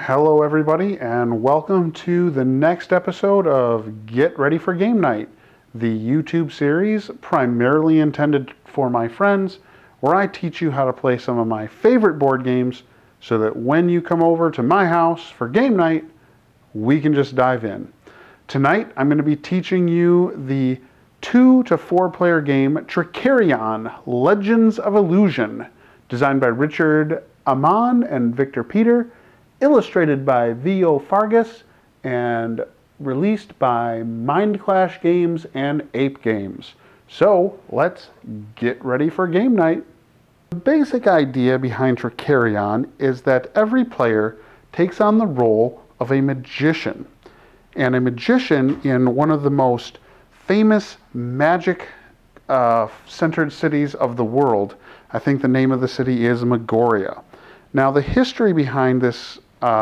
Hello everybody and welcome to the next episode of Get Ready for Game Night, the YouTube series primarily intended for my friends, where I teach you how to play some of my favorite board games so that when you come over to my house for game night, we can just dive in. Tonight I'm going to be teaching you the 2 to 4 player game Trickerion, Legends of Illusion, designed by Richard Amann and Victor Peter, illustrated by V.O. Fargus, and released by Mind Clash Games and Ape Games. So let's get ready for game night. The basic idea behind Trickerion is that every player takes on the role of a magician, and a magician in one of the most famous magic centered cities of the world. I think the name of the city is Megoria. Now, the history behind this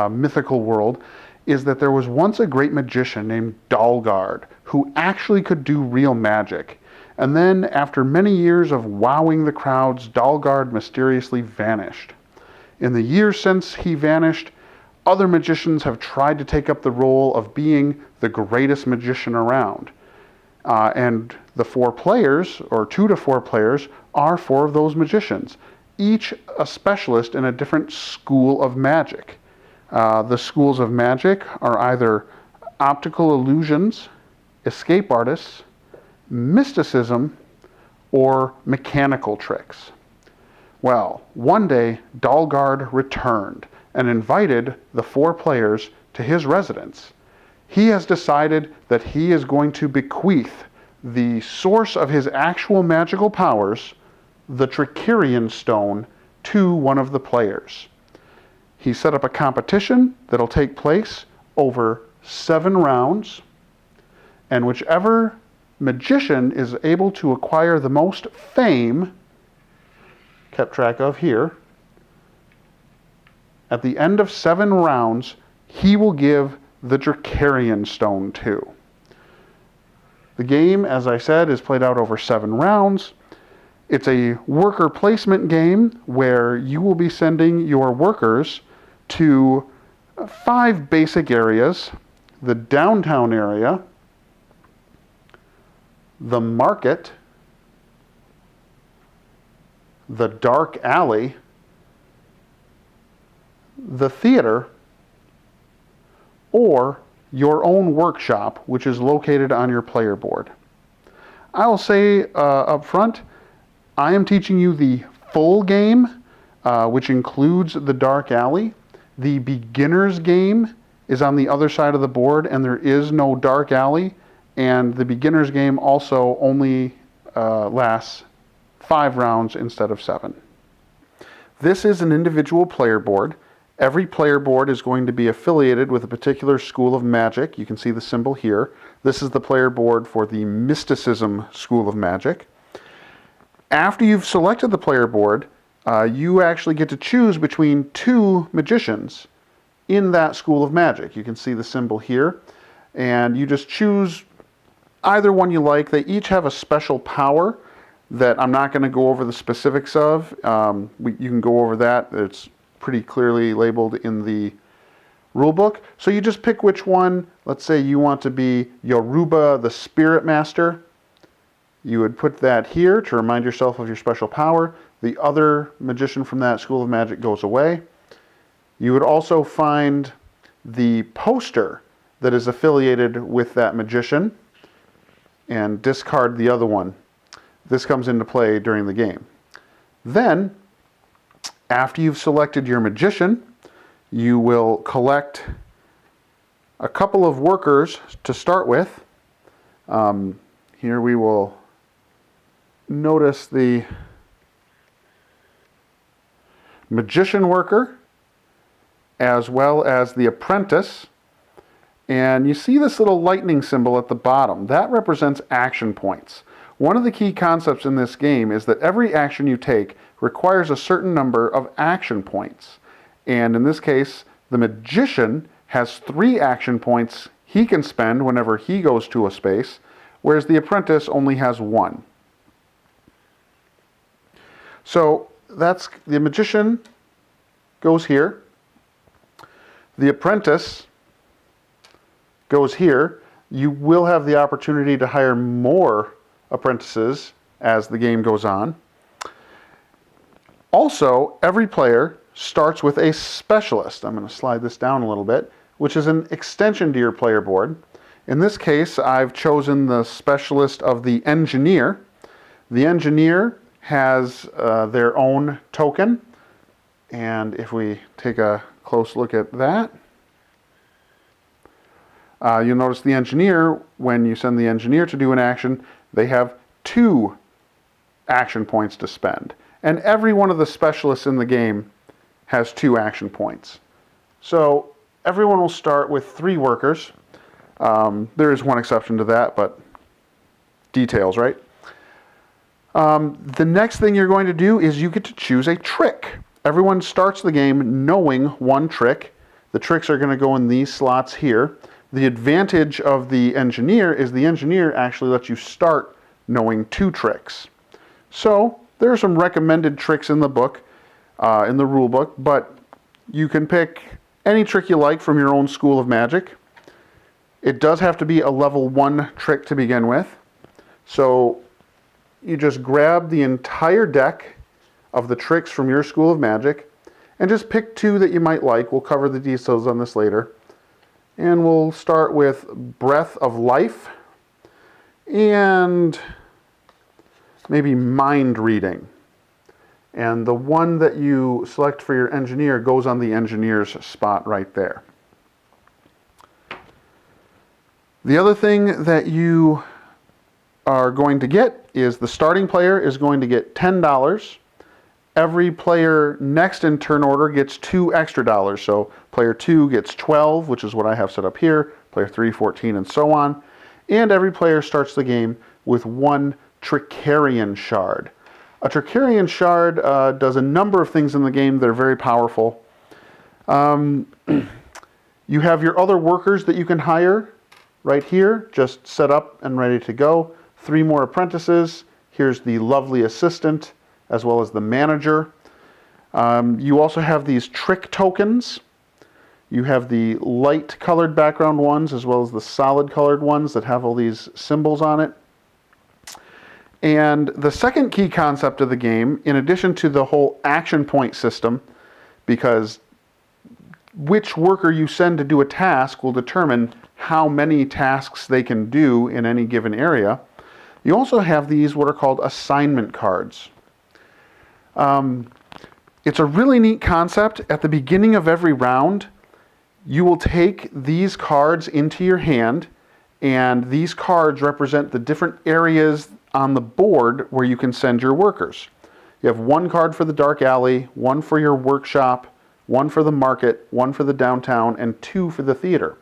mythical world is that there was once a great magician named Dalgard who actually could do real magic. And then, after many years of wowing the crowds, Dalgard mysteriously vanished. In the years since he vanished, other magicians have tried to take up the role of being the greatest magician around. And the 4 players, or 2 to 4 players, are 4 of those magicians, each a specialist in a different school of magic. The schools of magic are either optical illusions, escape artists, mysticism, or mechanical tricks. Well, one day Dalgard returned and invited the 4 players to his residence. He has decided that he is going to bequeath the source of his actual magical powers, the Trickerion stone, to one of the players. He set up a competition that'll take place over 7 rounds, and whichever magician is able to acquire the most fame, kept track of here, at the end of 7 rounds, he will give the Trickerion stone to. The game, as I said, is played out over 7 rounds. It's a worker placement game where you will be sending your workers to 5 basic areas: the downtown area, the market, the dark alley, the theater, or your own workshop, which is located on your player board. I will say up front, I am teaching you the full game, which includes the dark alley. The beginner's game is on the other side of the board, and there is no dark alley, and the beginner's game also only lasts 5 rounds instead of 7. This is an individual player board. Every player board is going to be affiliated with a particular school of magic. You can see the symbol here. This is the player board for the Mysticism School of Magic. After you've selected the player board, you actually get to choose between 2 magicians in that school of magic. You can see the symbol here, and you just choose either one you like. They each have a special power that I'm not going to go over the specifics of. You can go over that. It's pretty clearly labeled in the rule book. So you just pick which one. Let's say you want to be Yoruba, the Spirit Master. You would put that here to remind yourself of your special power. The other magician from that school of magic goes away. You would also find the poster that is affiliated with that magician and discard the other one. This comes into play during the game. Then, after you've selected your magician, you will collect a couple of workers to start with. Here we will notice the magician worker as well as the apprentice. And you see this little lightning symbol at the bottom. That represents action points. One of the key concepts in this game is that every action you take requires a certain number of action points. And in this case, the magician has 3 action points he can spend whenever he goes to a space, whereas the apprentice only has 1. So that's the magician goes here. The apprentice goes here. You will have the opportunity to hire more apprentices as the game goes on. Also, every player starts with a specialist. I'm going to slide this down a little bit, which is an extension to your player board. In this case, I've chosen the specialist of the engineer. The engineer has their own token, and if we take a close look at that, you'll notice the engineer, when you send the engineer to do an action, they have 2 action points to spend. And every one of the specialists in the game has 2 action points. So everyone will start with 3 workers. There is one exception to that, but details, right? The next thing you're going to do is you get to choose a trick. Everyone starts the game knowing 1 trick. The tricks are going to go in these slots here. The advantage of the engineer is the engineer actually lets you start knowing 2 tricks. So there are some recommended tricks in the book, in the rule book, but you can pick any trick you like from your own school of magic. It does have to be a level 1 trick to begin with. So you just grab the entire deck of the tricks from your school of magic and just pick 2 that you might like. We'll cover the details on this later. And we'll start with Breath of Life and maybe Mind Reading. And the one that you select for your engineer goes on the engineer's spot right there. The other thing that you are going to get is the starting player is going to get $10. Every player next in turn order gets 2 extra dollars. So player 2 gets 12, which is what I have set up here. Player 3, 14, and so on. And every player starts the game with 1 Trickerion shard. A Trickerion shard does a number of things in the game that are very powerful. You have your other workers that you can hire right here, just set up and ready to go. 3 more apprentices. Here's the lovely assistant, as well as the manager. You also have these trick tokens. You have the light colored background ones as well as the solid colored ones that have all these symbols on it. And the second key concept of the game, in addition to the whole action point system, because which worker you send to do a task will determine how many tasks they can do in any given area, you also have these what are called assignment cards. It's a really neat concept. At the beginning of every round, you will take these cards into your hand, and these cards represent the different areas on the board where you can send your workers. You have 1 card for the dark alley, 1 for your workshop, 1 for the market, 1 for the downtown, and 2 for the theater.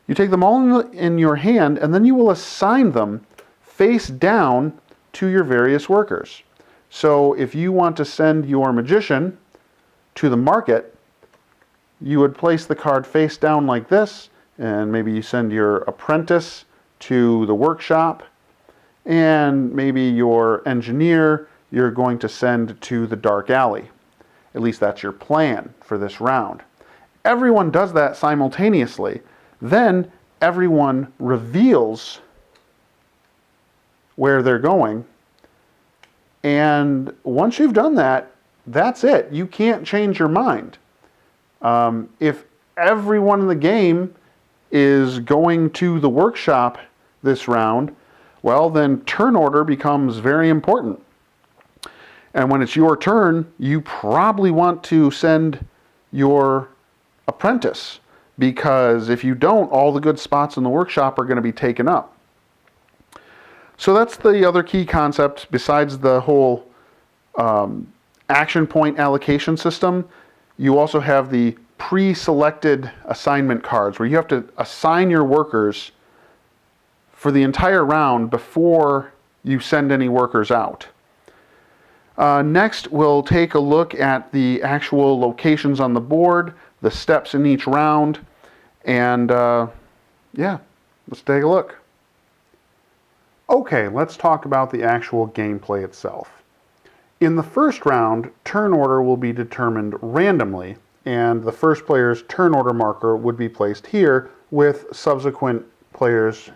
You take them all in your hand, and then you will assign them face down to your various workers. So if you want to send your magician to the market, you would place the card face down like this, and maybe you send your apprentice to the workshop, and maybe your engineer you're going to send to the dark alley. At least that's your plan for this round. Everyone does that simultaneously. Then everyone reveals where they're going. And once you've done that, that's it. You can't change your mind. If everyone in the game is going to the workshop this round, well, then turn order becomes very important. And when it's your turn, you probably want to send your apprentice, because if you don't, all the good spots in the workshop are going to be taken up. So that's the other key concept besides the whole action point allocation system. You also have the pre-selected assignment cards where you have to assign your workers for the entire round before you send any workers out. Next, we'll take a look at the actual locations on the board, the steps in each round, and yeah, let's take a look. Okay, let's talk about the actual gameplay itself. In the first round, turn order will be determined randomly and the first player's turn order marker would be placed here with subsequent players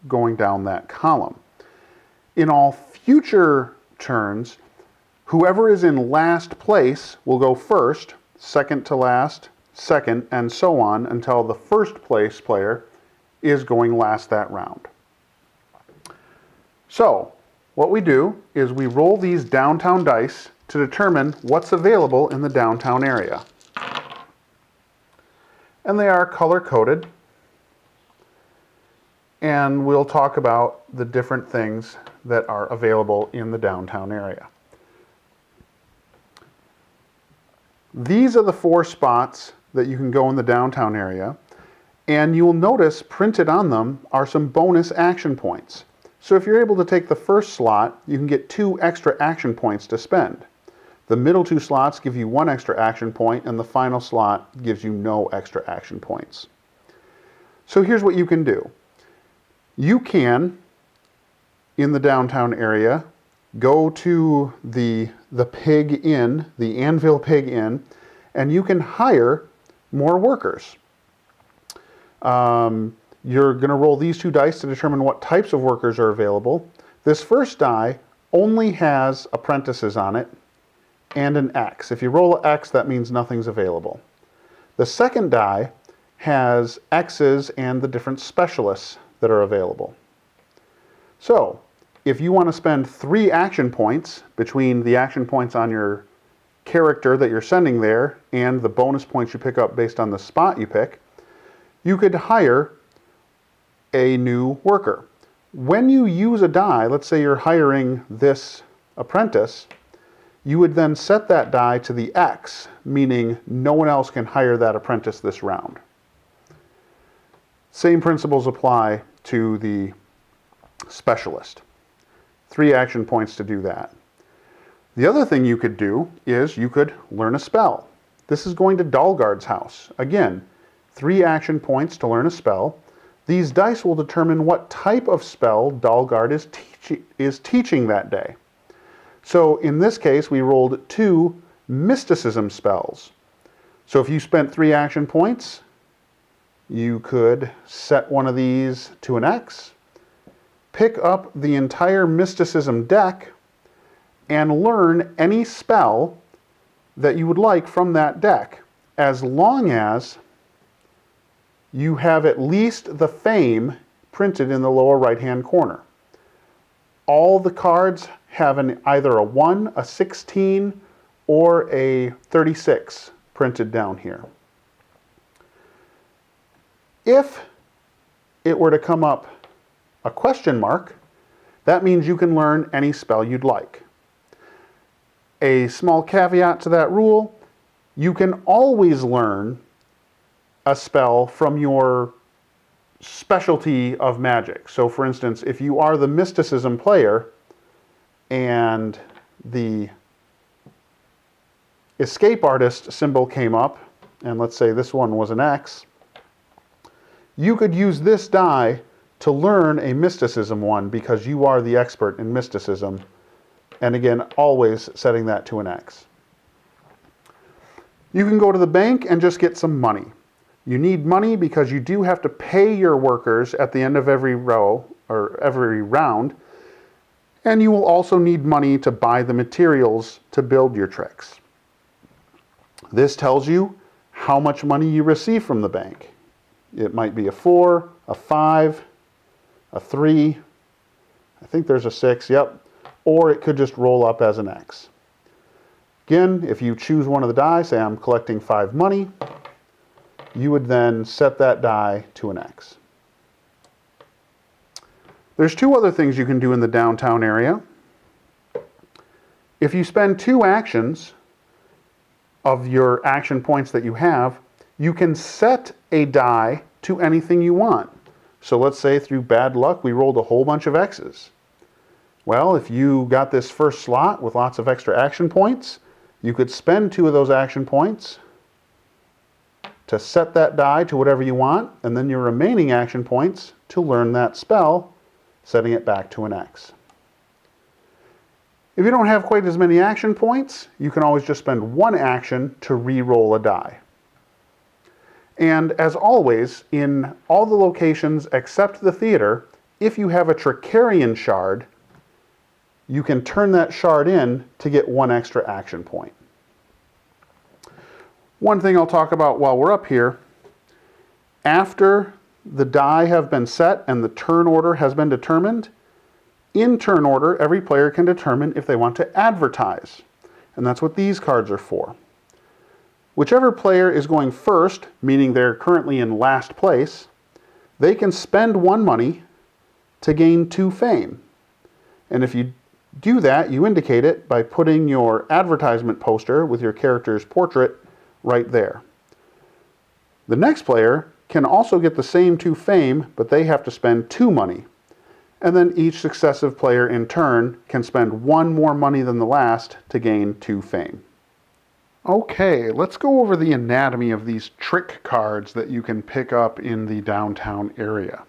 going down that column. In all future turns, whoever is in last place will go first, second to last, second, and so on until the first place player is going last that round. So, what we do is we roll these downtown dice to determine what's available in the downtown area. And they are color-coded. And we'll talk about the different things that are available in the downtown area. These are the 4 spots that you can go in the downtown area, and you will notice printed on them are some bonus action points. So if you're able to take the first slot, you can get 2 extra action points to spend. The middle 2 slots give you 1 extra action point, and the final slot gives you no extra action points. So here's what you can do. You can, in the downtown area, go to the Pig Inn, the Anvil Pig Inn, and you can hire more workers. You're going to roll these 2 dice to determine what types of workers are available. This first die only has apprentices on it and an X. If you roll an X, that means nothing's available. The second die has X's and the different specialists that are available. So, if you want to spend 3 action points between the action points on your character that you're sending there and the bonus points you pick up based on the spot you pick, you could hire a new worker. When you use a die, let's say you're hiring this apprentice, you would then set that die to the X, meaning no one else can hire that apprentice this round. Same principles apply to the specialist. 3 action points to do that. The other thing you could do is you could learn a spell. This is going to Dalgard's house. Again, 3 action points to learn a spell. These dice will determine what type of spell Dalgard is teaching that day. So in this case, we rolled 2 mysticism spells. So if you spent 3 action points, you could set one of these to an X, pick up the entire mysticism deck, and learn any spell that you would like from that deck, as long as you have at least the fame printed in the lower right-hand corner. All the cards have either a 1, a 16, or a 36 printed down here. If it were to come up a question mark, that means you can learn any spell you'd like. A small caveat to that rule, you can always learn a spell from your specialty of magic. So for instance, if you are the mysticism player and the escape artist symbol came up, and let's say this one was an X, you could use this die to learn a mysticism one because you are the expert in mysticism, and again, always setting that to an X. You can go to the bank and just get some money. You need money because you do have to pay your workers at the end of every row or every round, and you will also need money to buy the materials to build your tricks. This tells you how much money you receive from the bank. It might be a 4, a 5, a 3, I think there's a 6, yep, or it could just roll up as an X. Again, if you choose one of the die, say I'm collecting 5 money, you would then set that die to an X. There's 2 other things you can do in the downtown area. If you spend 2 actions of your action points that you have, you can set a die to anything you want. So let's say through bad luck, we rolled a whole bunch of X's. Well, if you got this first slot with lots of extra action points, you could spend 2 of those action points to set that die to whatever you want, and then your remaining action points to learn that spell, setting it back to an X. If you don't have quite as many action points, you can always just spend 1 action to re-roll a die. And as always, in all the locations except the theater, if you have a Trickerion shard, you can turn that shard in to get one extra action point. One thing I'll talk about while we're up here, after the die have been set and the turn order has been determined, in turn order, every player can determine if they want to advertise. And that's what these cards are for. Whichever player is going first, meaning they're currently in last place, they can spend 1 money to gain 2 fame. And if you do that, you indicate it by putting your advertisement poster with your character's portrait right there. The next player can also get the same 2 fame, but they have to spend 2 money. And then each successive player in turn can spend 1 more money than the last to gain 2 fame. Okay, let's go over the anatomy of these trick cards that you can pick up in the downtown area.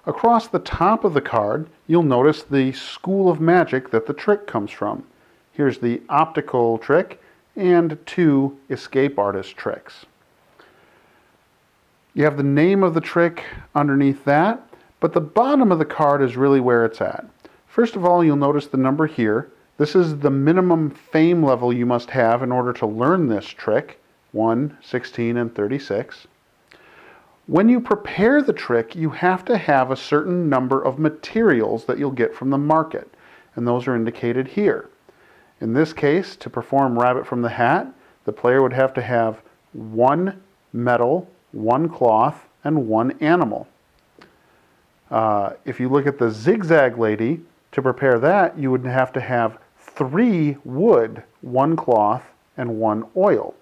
Across the top of the card, you'll notice the school of magic that the trick comes from. Here's the optical trick and 2 escape artist tricks. You have the name of the trick underneath that, but the bottom of the card is really where it's at. First of all, you'll notice the number here. This is the minimum fame level you must have in order to learn this trick, 1, 16, and 36. When you prepare the trick, you have to have a certain number of materials that you'll get from the market, and those are indicated here. In this case, to perform Rabbit from the Hat, the player would have to have 1 metal, 1 cloth, and 1 animal. If you look at the Zigzag Lady, to prepare that, you would have to have 3 wood, 1 cloth, and 1 oil.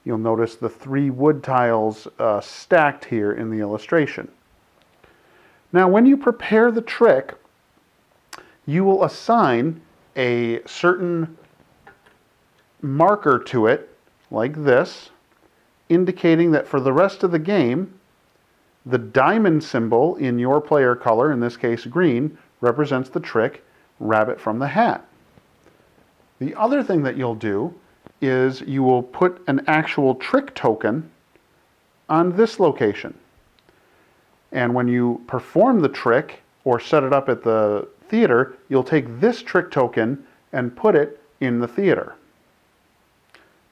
You'll notice the 3 wood tiles stacked here in the illustration. Now, when you prepare the trick, you will assign a certain marker to it, like this, indicating that for the rest of the game, the diamond symbol in your player color, in this case green, represents the trick Rabbit from the Hat. The other thing that you'll do is you will put an actual trick token on this location. And when you perform the trick or set it up at the theater, you'll take this trick token and put it in the theater.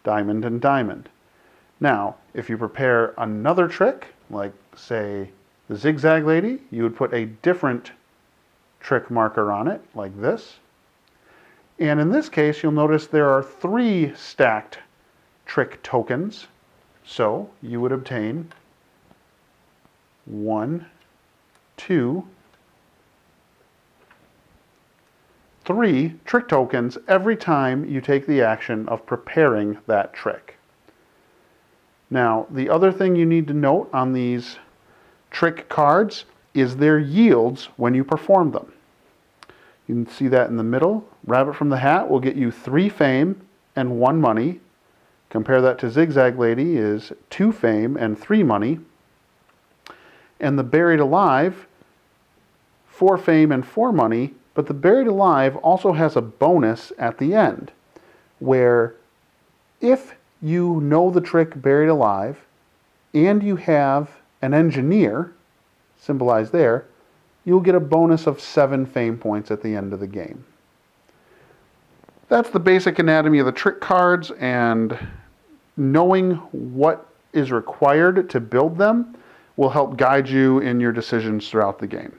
Diamond and diamond. Now, if you prepare another trick, like say the Zigzag Lady, you would put a different trick marker on it, like this. And in this case, you'll notice there are 3 stacked trick tokens. So you would obtain 1, 2, 3 trick tokens every time you take the action of preparing that trick. Now, the other thing you need to note on these trick cards is their yields when you perform them. You can see that in the middle. Rabbit from the Hat will get you 3 fame and 1 money. Compare that to Zigzag Lady is 2 fame and 3 money. And the Buried Alive, 4 fame and 4 money, but the Buried Alive also has a bonus at the end, where if you know the trick Buried Alive and you have an engineer, symbolized there, you'll get a bonus of 7 fame points at the end of the game. That's the basic anatomy of the trick cards, and knowing what is required to build them will help guide you in your decisions throughout the game.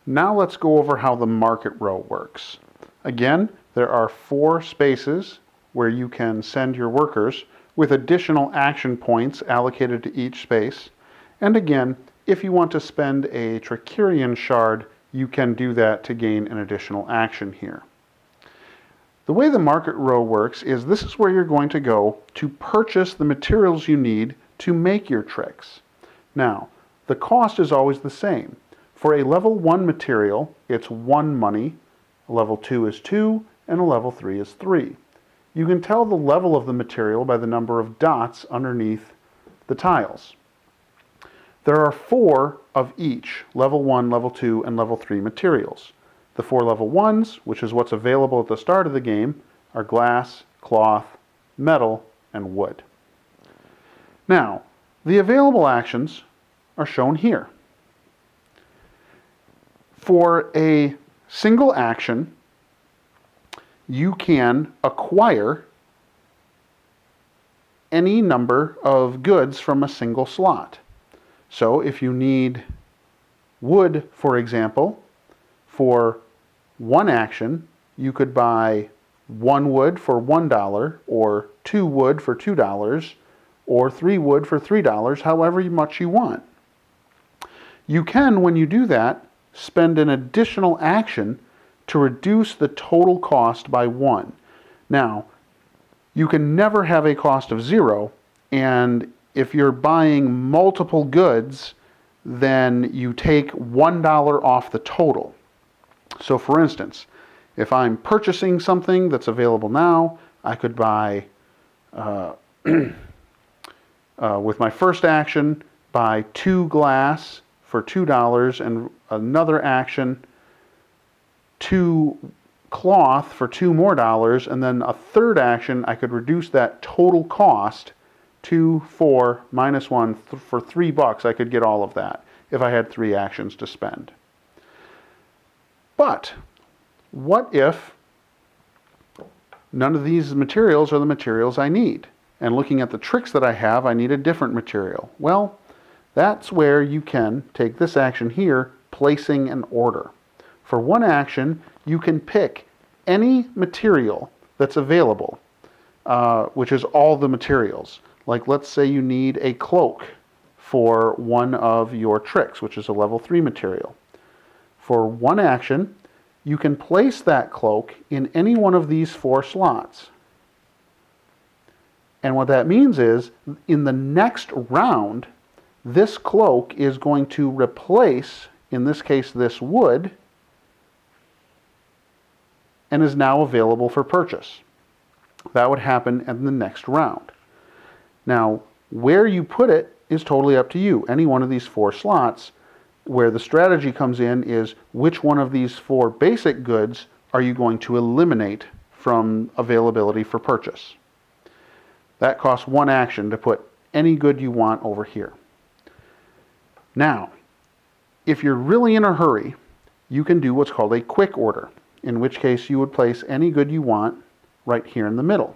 Now let's go over how the market row works. Again, there are 4 spaces where you can send your workers with additional action points allocated to each space. And again, if you want to spend a Trickerion shard, you can do that to gain an additional action here. The way the market row works is this is where you're going to go to purchase the materials you need to make your tricks. Now, the cost is always the same. For a level 1 material, it's 1 money, a level 2 is 2, and a level 3 is 3. You can tell the level of the material by the number of dots underneath the tiles. There are 4 of each, level 1, level 2, and level 3 materials. The 4 level 1s, which is what's available at the start of the game, are glass, cloth, metal, and wood. Now, the available actions are shown here. For a single action, you can acquire any number of goods from a single slot. So if you need wood, for example, for one action, you could buy one wood for $1, or two wood for $2, or three wood for $3, however much you want. You can, when you do that, spend an additional action to reduce the total cost by 1. Now, you can never have a cost of 0, and if you're buying multiple goods, then you take $1 off the total. So for instance, if I'm purchasing something that's available now, I could buy, with my first action, buy 2 glass for $2, and another action, 2 cloth for $2 more, and then a third action, I could reduce that total cost, 2, 4, minus 1, for $3. I could get all of that if I had 3 actions to spend. But what if none of these materials are the materials I need? And looking at the tricks that I have, I need a different material. Well, that's where you can take this action here, placing an order. For one action, you can pick any material that's available, which is all the materials. Like, let's say you need a cloak for one of your tricks, which is a level 3 material. For one action, you can place that cloak in any one of these 4 slots. And what that means is, in the next round, this cloak is going to replace, in this case, this wood, and is now available for purchase. That would happen in the next round. Now, where you put it is totally up to you. Any one of these 4 slots. Where the strategy comes in is, which one of these 4 basic goods are you going to eliminate from availability for purchase? That costs 1 action to put any good you want over here. Now, if you're really in a hurry, you can do what's called a quick order, in which case you would place any good you want right here in the middle.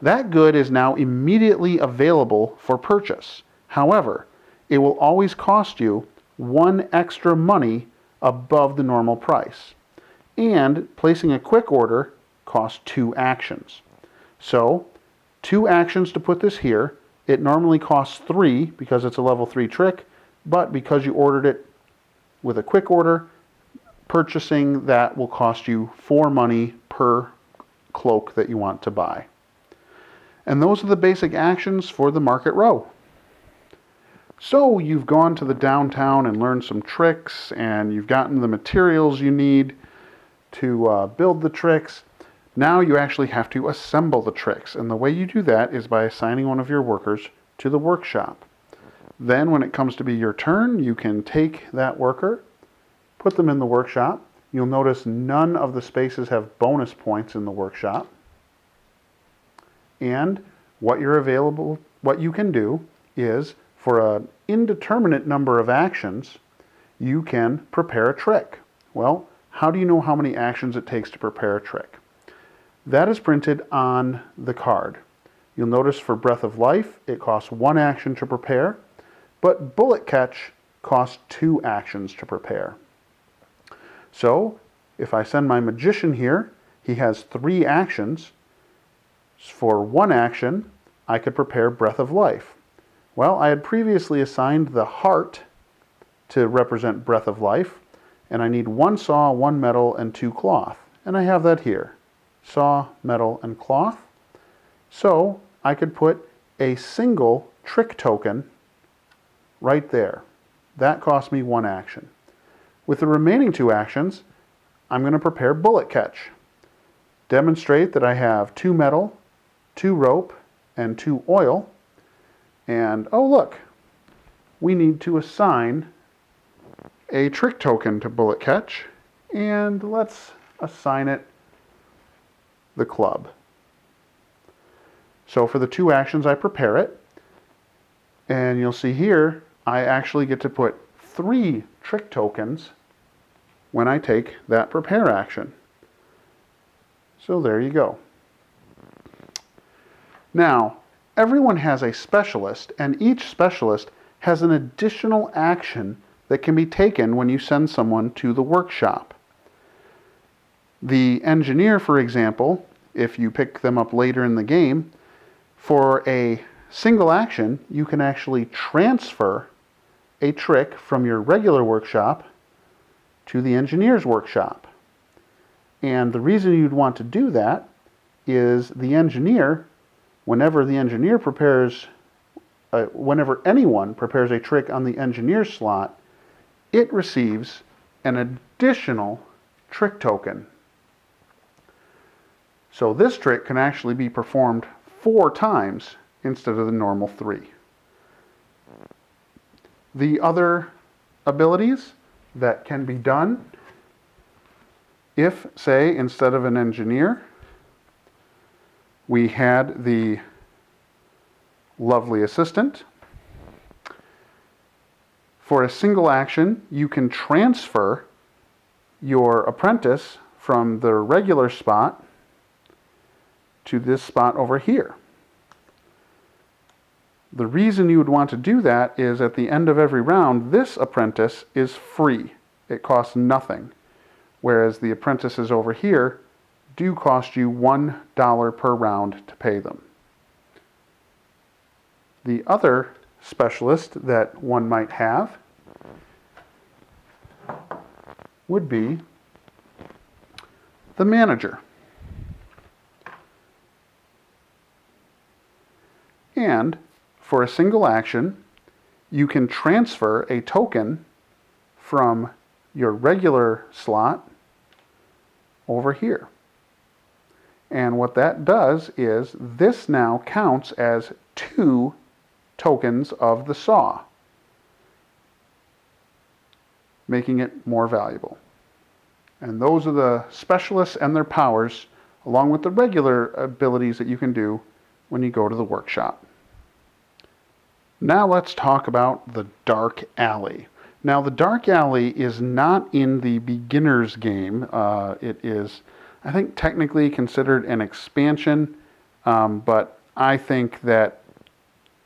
That good is now immediately available for purchase. However, it will always cost you 1 extra money above the normal price. And placing a quick order costs 2 actions. So, 2 actions to put this here. It normally costs 3 because it's a level 3 trick, but because you ordered it with a quick order, purchasing that will cost you 4 money per cloak that you want to buy. And those are the basic actions for the market row. So you've gone to the downtown and learned some tricks, and you've gotten the materials you need to build the tricks. Now you actually have to assemble the tricks, and the way you do that is by assigning one of your workers to the workshop. Then when it comes to be your turn, you can take that worker, put them in the workshop. You'll notice none of the spaces have bonus points in the workshop. And what you can do is, for an indeterminate number of actions, you can prepare a trick. Well, how do you know how many actions it takes to prepare a trick? That is printed on the card. You'll notice for Breath of Life, it costs 1 action to prepare, but Bullet Catch costs 2 actions to prepare. So, if I send my Magician here, he has 3 actions. For 1 action, I could prepare Breath of Life. Well, I had previously assigned the heart to represent Breath of Life, and I need 1 saw, 1 metal, and 2 cloth. And I have that here. Saw, metal, and cloth. So I could put a single trick token right there. That cost me 1 action. With the remaining 2 actions, I'm going to prepare Bullet Catch. Demonstrate that I have 2 metal, 2 rope, and 2 oil. And, oh look, we need to assign a trick token to Bullet Catch, and let's assign it the club. So for the 2 actions, I prepare it. And you'll see here, I actually get to put 3 trick tokens when I take that prepare action. So there you go. Now, everyone has a specialist, and each specialist has an additional action that can be taken when you send someone to the workshop. The engineer, for example, if you pick them up later in the game, for a single action, you can actually transfer a trick from your regular workshop to the engineer's workshop. And the reason you'd want to do that is the engineer, whenever anyone prepares a trick on the engineer's slot, it receives an additional trick token. So this trick can actually be performed 4 times instead of the normal 3. The other abilities that can be done, if, say, instead of an engineer, we had the lovely assistant. For a single action, you can transfer your apprentice from the regular spot to this spot over here. The reason you would want to do that is at the end of every round, this apprentice is free. It costs nothing. Whereas the apprentices over here do cost you $1 per round to pay them. The other specialist that one might have would be the manager. And for a single action, you can transfer a token from your regular slot over here. And what that does is this now counts as 2 tokens of the saw, making it more valuable. And those are the specialists and their powers, along with the regular abilities that you can do when you go to the workshop. Now let's talk about the Dark Alley. Now the Dark Alley is not in the beginner's game. It is, I think, technically considered an expansion, but I think that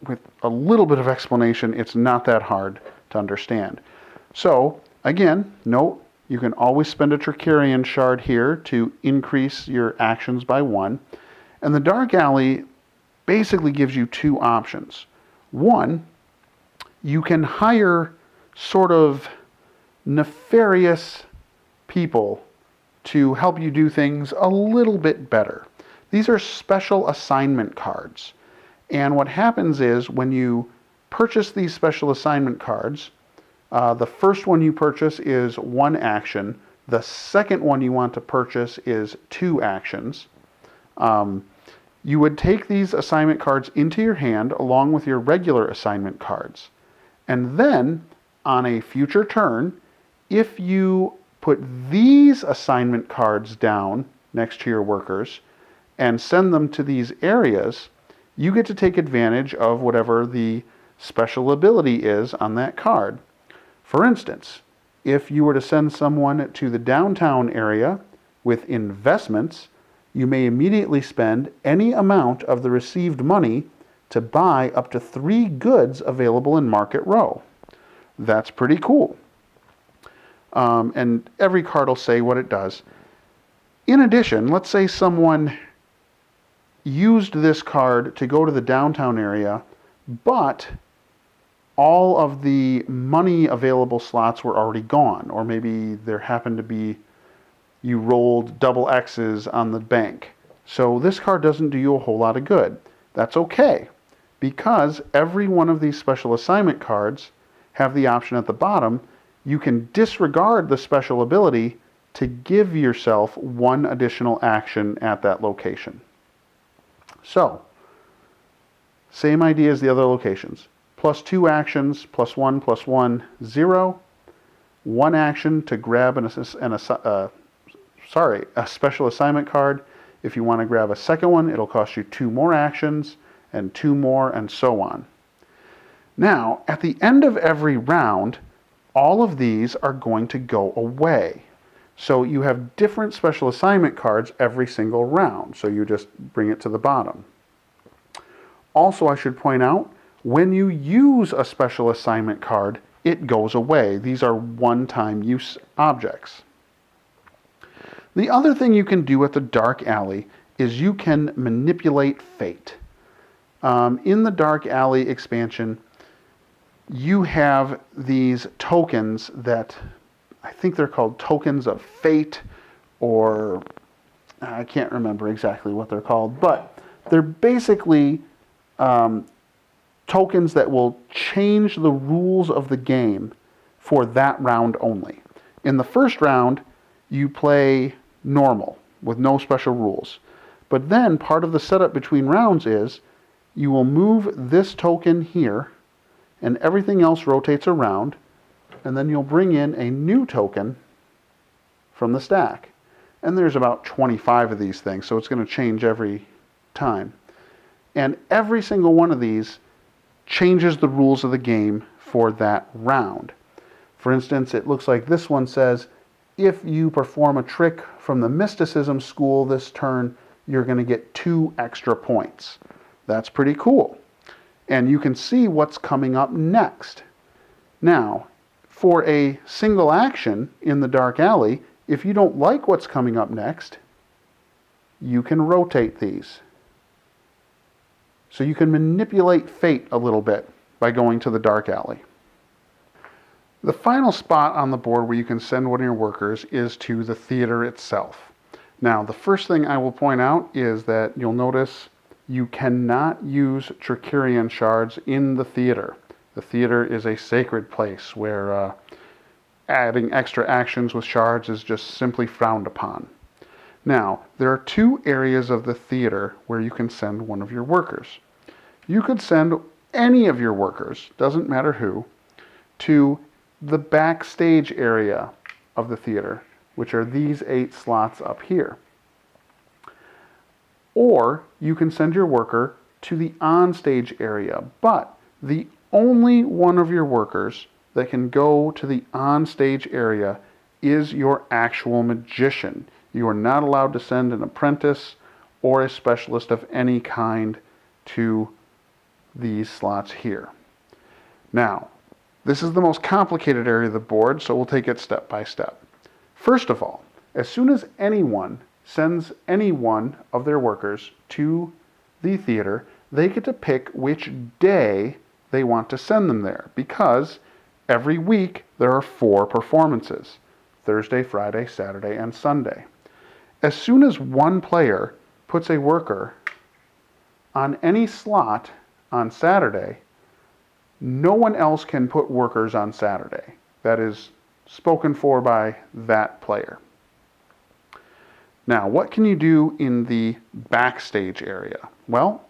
with a little bit of explanation, it's not that hard to understand. So again, note, you can always spend a Trickerion shard here to increase your actions by 1. And the Dark Alley basically gives you 2 options. One, you can hire sort of nefarious people to help you do things a little bit better. These are special assignment cards. And what happens is when you purchase these special assignment cards, the first one you purchase is 1 action. The second one you want to purchase is 2 actions. You would take these assignment cards into your hand along with your regular assignment cards. And then, on a future turn, if you put these assignment cards down next to your workers and send them to these areas, you get to take advantage of whatever the special ability is on that card. For instance, if you were to send someone to the downtown area with investments, you may immediately spend any amount of the received money to buy up to 3 goods available in Market Row. That's pretty cool. And every card will say what it does. In addition, let's say someone used this card to go to the downtown area, but all of the money available slots were already gone, or maybe there happened to be you rolled double X's on the bank. So this card doesn't do you a whole lot of good. That's okay, because every one of these special assignment cards have the option at the bottom. You can disregard the special ability to give yourself 1 additional action at that location. So, same idea as the other locations. +2 actions, +1, +1, 0. 1 action to grab a special assignment card. If you want to grab a second one, it'll cost you 2 more actions, and 2 more, and so on. Now, at the end of every round, all of these are going to go away. So you have different special assignment cards every single round. So you just bring it to the bottom. Also, I should point out, when you use a special assignment card, it goes away. These are one-time use objects. The other thing you can do at the Dark Alley is you can manipulate fate. In the Dark Alley expansion, you have these tokens that I think they're called tokens of fate, or I can't remember exactly what they're called, but they're basically tokens that will change the rules of the game for that round only. In the first round, you play normal with no special rules. But then part of the setup between rounds is you will move this token here, and everything else rotates around, and then you'll bring in a new token from the stack. And there's about 25 of these things, so it's going to change every time. And every single one of these changes the rules of the game for that round. For instance, it looks like this one says, if you perform a trick from the mysticism school this turn, you're going to get 2 extra points. That's pretty cool. And you can see what's coming up next. Now, for a single action in the Dark Alley, if you don't like what's coming up next, you can rotate these. So you can manipulate fate a little bit by going to the Dark Alley. The final spot on the board where you can send one of your workers is to the theater itself. Now, the first thing I will point out is that you'll notice you cannot use Trickerion shards in the theater. The theater is a sacred place where adding extra actions with shards is just simply frowned upon. Now, there are 2 areas of the theater where you can send one of your workers. You could send any of your workers, doesn't matter who, to the backstage area of the theater, which are these 8 slots up here. Or you can send your worker to the onstage area, but the only one of your workers that can go to the onstage area is your actual magician. You are not allowed to send an apprentice or a specialist of any kind to these slots here. Now, this is the most complicated area of the board, so we'll take it step by step. First of all, as soon as anyone sends any one of their workers to the theater, they get to pick which day they want to send them there, because every week there are 4 performances: Thursday, Friday, Saturday, and Sunday. As soon as one player puts a worker on any slot on Saturday, no one else can put workers on Saturday. That is spoken for by that player. Now, what can you do in the backstage area? Well,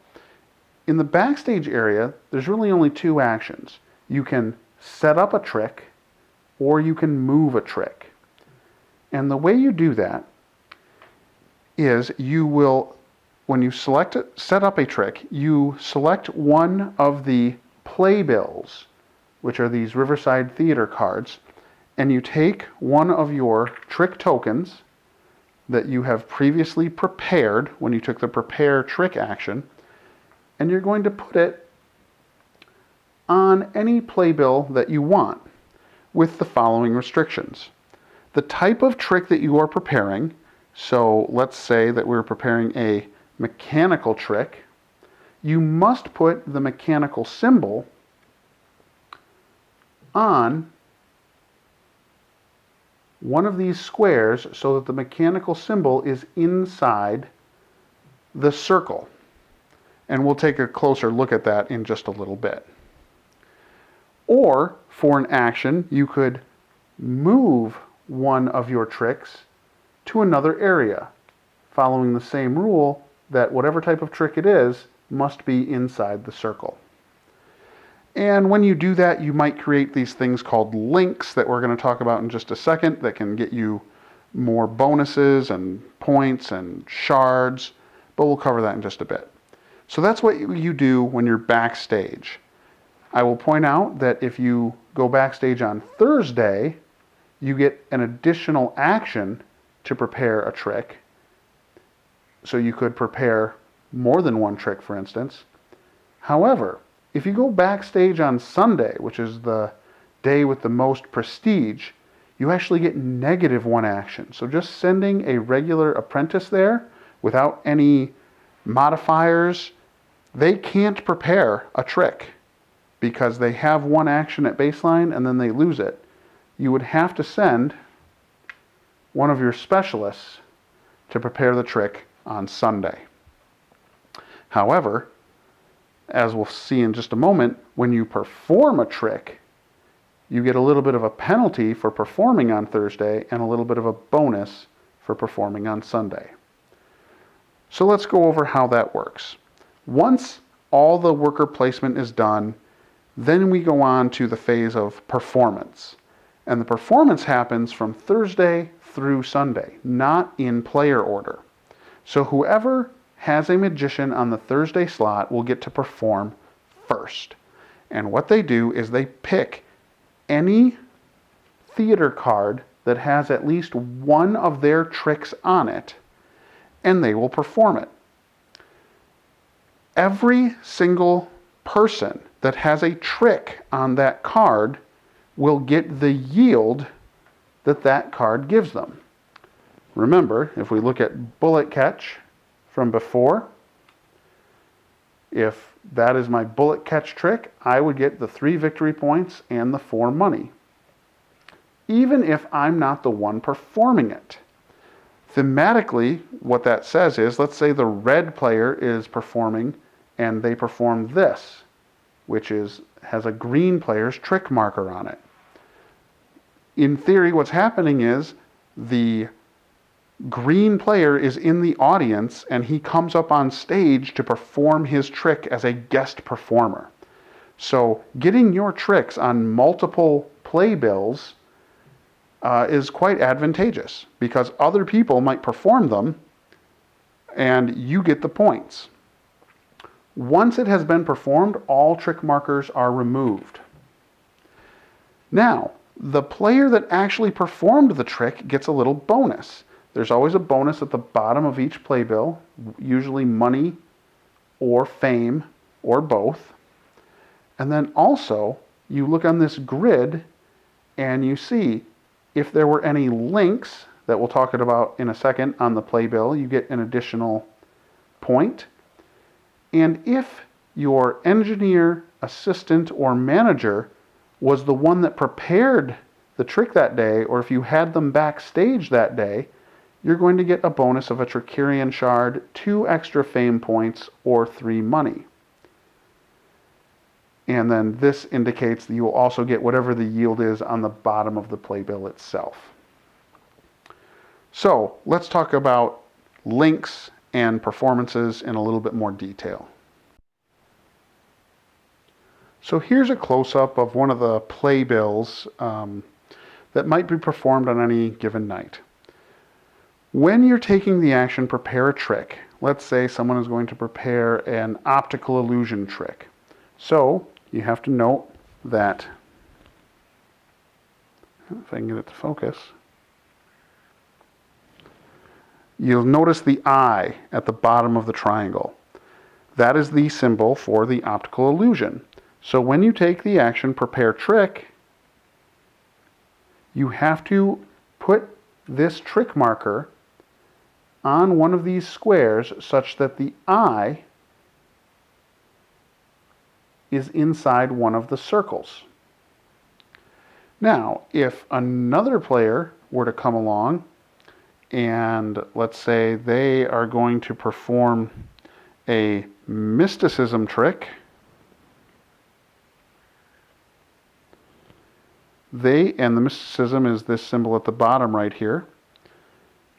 in the backstage area, there's really only 2 actions. You can set up a trick, or you can move a trick. And the way you do that is you will, when you set up a trick, you select one of the playbills, which are these Riverside Theater cards, and you take one of your trick tokens that you have previously prepared when you took the prepare trick action, and you're going to put it on any playbill that you want with the following restrictions. The type of trick that you are preparing, so let's say that we're preparing a mechanical trick, you must put the mechanical symbol on one of these squares so that the mechanical symbol is inside the circle. And we'll take a closer look at that in just a little bit. Or, for an action, you could move one of your tricks to another area, following the same rule that whatever type of trick it is must be inside the circle. And when you do that, you might create these things called links that we're going to talk about in just a second that can get you more bonuses and points and shards, but we'll cover that in just a bit. So that's what you do when you're backstage. I will point out that if you go backstage on Thursday, you get an additional action to prepare a trick. So you could prepare more than one trick, for instance. However, if you go backstage on Sunday, which is the day with the most prestige, you actually get -1 action. So just sending a regular apprentice there without any modifiers, they can't prepare a trick because they have 1 action at baseline and then they lose it. You would have to send one of your specialists to prepare the trick on Sunday. However, as we'll see in just a moment, when you perform a trick, you get a little bit of a penalty for performing on Thursday and a little bit of a bonus for performing on Sunday. So let's go over how that works. Once all the worker placement is done, then we go on to the phase of performance. And the performance happens from Thursday through Sunday, not in player order. So whoever has a magician on the Thursday slot will get to perform first. And what they do is they pick any theater card that has at least one of their tricks on it, and they will perform it. Every single person that has a trick on that card will get the yield that that card gives them. Remember, if we look at bullet catch from before, if that is my bullet catch trick, I would get the 3 victory points and the 4 money, even if I'm not the one performing it. Thematically, what that says is, let's say the red player is performing and they perform this, which has a green player's trick marker on it. In theory, what's happening is the green player is in the audience and he comes up on stage to perform his trick as a guest performer. So getting your tricks on multiple playbills is quite advantageous because other people might perform them and you get the points. Once it has been performed, all trick markers are removed. Now, the player that actually performed the trick gets a little bonus. There's always a bonus at the bottom of each playbill, usually money or fame or both. And then also, you look on this grid and you see if there were any links that we'll talk about in a second on the playbill, you get an additional point. And if your engineer, assistant, or manager was the one that prepared the trick that day, or if you had them backstage that day, you're going to get a bonus of a Trickerion shard, 2 extra fame points, or 3 money. And then this indicates that you will also get whatever the yield is on the bottom of the playbill itself. So let's talk about links and performances in a little bit more detail. So here's a close-up of one of the playbills that might be performed on any given night. When you're taking the action, prepare a trick. Let's say someone is going to prepare an optical illusion trick. So you have to note that, if I can get it to focus, you'll notice the eye at the bottom of the triangle. That is the symbol for the optical illusion. So when you take the action, prepare trick, you have to put this trick marker on one of these squares such that the eye is inside one of the circles. Now, if another player were to come along and let's say they are going to perform a mysticism trick, and the mysticism is this symbol at the bottom right here.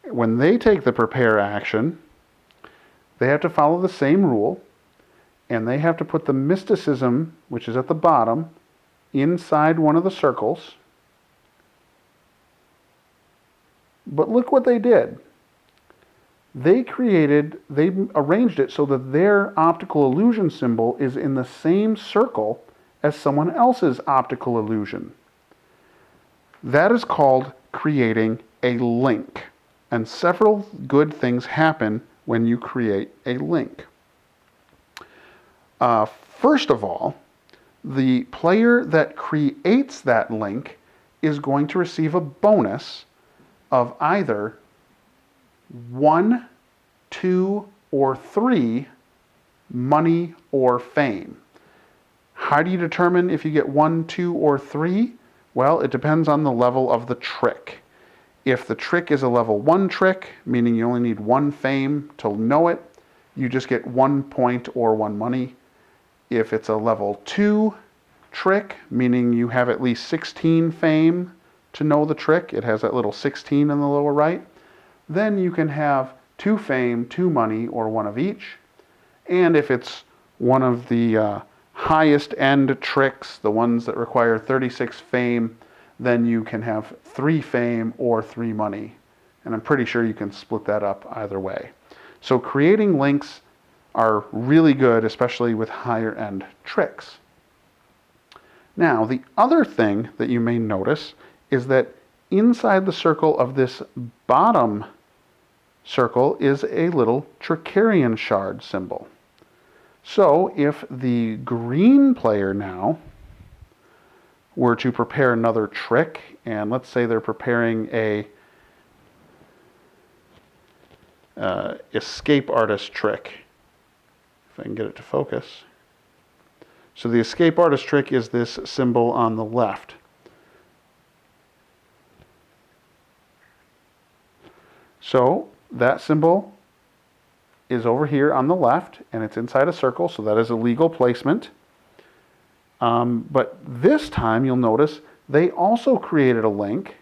When they take the prepare action, they have to follow the same rule, and they have to put the mysticism, which is at the bottom, inside one of the circles. But look what they did. They arranged it so that their optical illusion symbol is in the same circle as someone else's optical illusion. That is called creating a link. And several good things happen when you create a link. First of all, the player that creates that link is going to receive a bonus of either 1, 2, or 3 money or fame. How do you determine if you get 1, 2, or 3? Well, it depends on the level of the trick. If the trick is a level 1 trick, meaning you only need 1 fame to know it, you just get 1 point or 1 money. If it's a level 2 trick, meaning you have at least 16 fame to know the trick, it has that little 16 in the lower right, then you can have 2 fame, 2 money, or 1 of each. And if it's one of the highest end tricks, the ones that require 36 fame, then you can have 3 fame or 3 money. And I'm pretty sure you can split that up either way. So creating links are really good, especially with higher end tricks. Now, the other thing that you may notice is that inside the circle of this bottom circle is a little Trickerion shard symbol. So if the green player now were to prepare another trick, and let's say they're preparing a escape artist trick, if I can get it to focus. So the escape artist trick is this symbol on the left. So that symbol is over here on the left, and it's inside a circle, so that is a legal placement. But this time, you'll notice, they also created a link.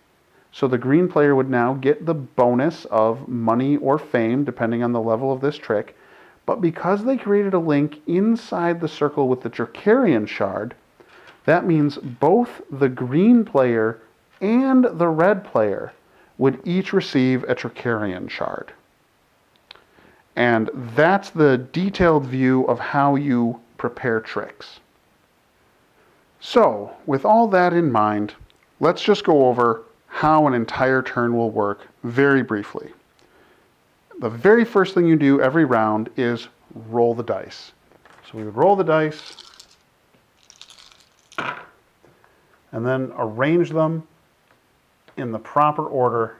So the green player would now get the bonus of money or fame, depending on the level of this trick. But because they created a link inside the circle with the Trickerion shard, that means both the green player and the red player would each receive a Trickerion shard. And that's the detailed view of how you prepare tricks. So, with all that in mind, let's just go over how an entire turn will work very briefly. The very first thing you do every round is roll the dice. So we would roll the dice and then arrange them in the proper order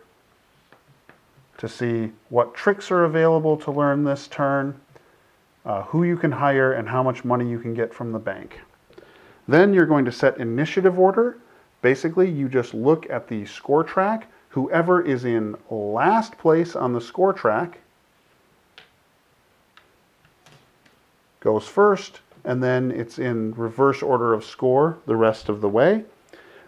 to see what tricks are available to learn this turn, who you can hire, and how much money you can get from the bank. Then you're going to set initiative order. Basically, you just look at the score track. Whoever is in last place on the score track goes first, and then it's in reverse order of score the rest of the way.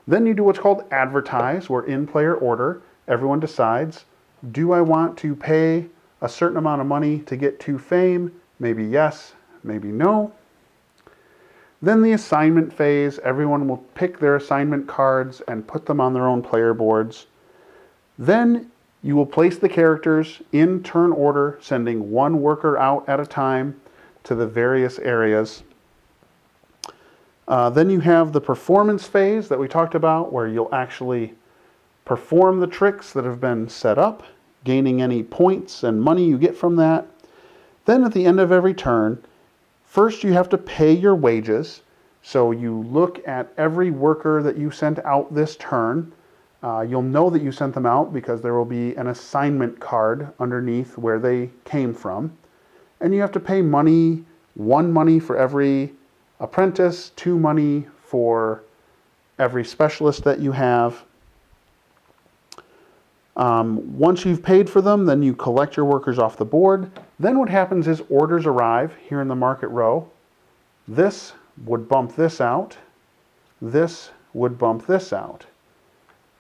Then you do what's called advertise, where in player order, everyone decides, do I want to pay a certain amount of money to get 2 fame? Maybe yes, maybe no. Then the assignment phase, everyone will pick their assignment cards and put them on their own player boards. Then you will place the characters in turn order, sending 1 worker out at a time to the various areas. Then you have the performance phase that we talked about, where you'll actually perform the tricks that have been set up, gaining any points and money you get from that. Then at the end of every turn, first you have to pay your wages. So you look at every worker that you sent out this turn. You'll know that you sent them out because there will be an assignment card underneath where they came from. And you have to pay money, 1 money for every apprentice, 2 money for every specialist that you have. Once you've paid for them, then you collect your workers off the board. Then what happens is orders arrive here in the market row. This would bump this out. This would bump this out.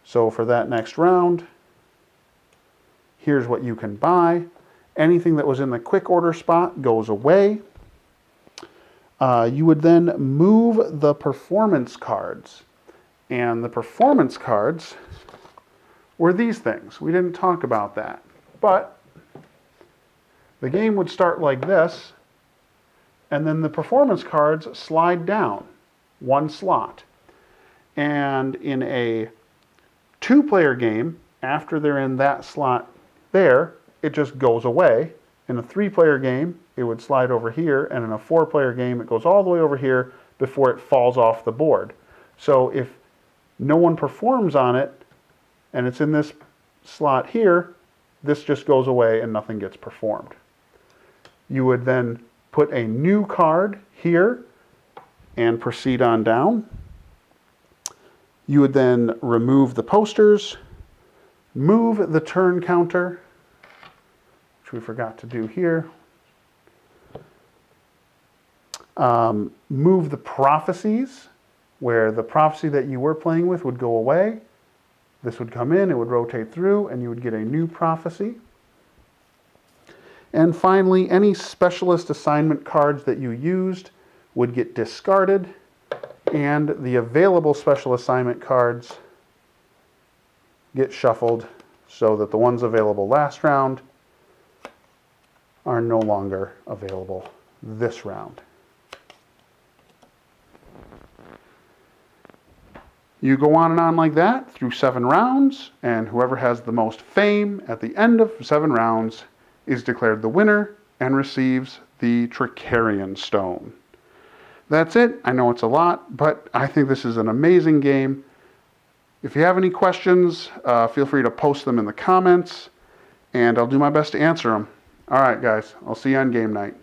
So for that next round, here's what you can buy. Anything that was in the quick order spot goes away. You would then move the performance cards. And the performance cards were these things. We didn't talk about that. But the game would start like this, and then the performance cards slide down. one slot. And in a 2-player game, after they're in that slot there, it just goes away. In a 3-player game, it would slide over here, and in a 4-player game, it goes all the way over here before it falls off the board. So if no one performs on it, and it's in this slot here, this just goes away and nothing gets performed. You would then put a new card here and proceed on down. You would then remove the posters, move the turn counter, which we forgot to do here. Move the prophecies, where the prophecy that you were playing with would go away. This would come in, it would rotate through, and you would get a new prophecy. And finally, any specialist assignment cards that you used would get discarded, and the available special assignment cards get shuffled so that the ones available last round are no longer available this round. You go on and on like that through 7 rounds, and whoever has the most fame at the end of 7 rounds is declared the winner and receives the Trickerion stone. That's it. I know it's a lot, but I think this is an amazing game. If you have any questions, feel free to post them in the comments, and I'll do my best to answer them. All right, guys, I'll see you on game night.